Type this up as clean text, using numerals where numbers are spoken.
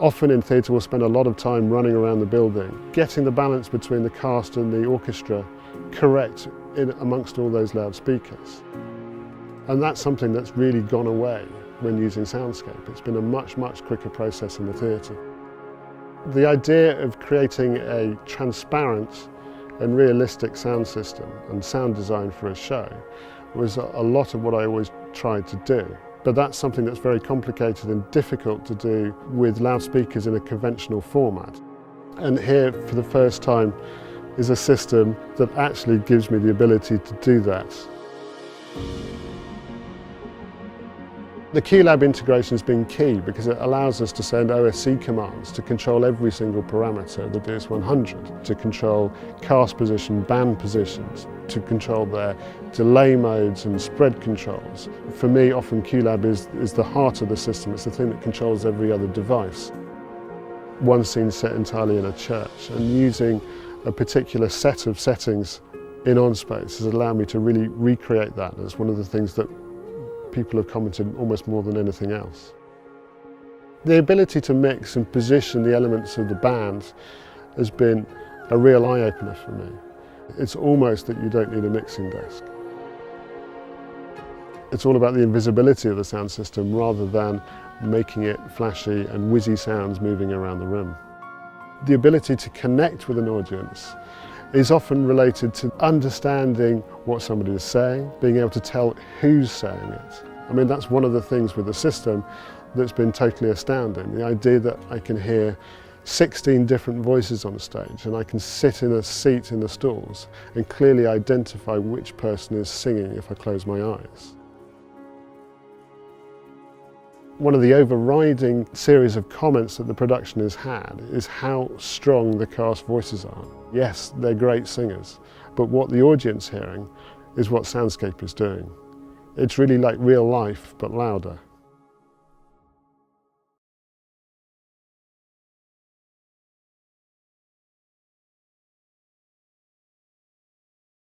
Often in theatre we'll spend a lot of time running around the building, getting the balance between the cast and the orchestra correct amongst all those loudspeakers. And that's something that's really gone away when using Soundscape. It's been a much, much quicker process in the theatre. The idea of creating a transparent and realistic sound system and sound design for a show was a lot of what I always tried to do. But that's something that's very complicated and difficult to do with loudspeakers in a conventional format. And here, for the first time, is a system that actually gives me the ability to do that. The QLab integration has been key because it allows us to send OSC commands to control every single parameter of the DS100, to control cast position, band positions, to control their delay modes and spread controls. For me, often QLab is the heart of the system. It's the thing that controls every other device. One scene set entirely in a church, and using a particular set of settings in OnSpace has allowed me to really recreate that. It's one of the things that people have commented almost more than anything else. The ability to mix and position the elements of the band has been a real eye-opener for me. It's almost that you don't need a mixing desk. It's all about the invisibility of the sound system rather than making it flashy and whizzy sounds moving around the room. The ability to connect with an audience is often related to understanding what somebody is saying, being able to tell who's saying it. I mean, that's one of the things with the system that's been totally astounding. The idea that I can hear 16 different voices on stage and I can sit in a seat in the stalls and clearly identify which person is singing if I close my eyes. One of the overriding series of comments that the production has had is how strong the cast voices are. Yes, they're great singers, but what the audience is hearing is what Soundscape is doing. It's really like real life, but louder.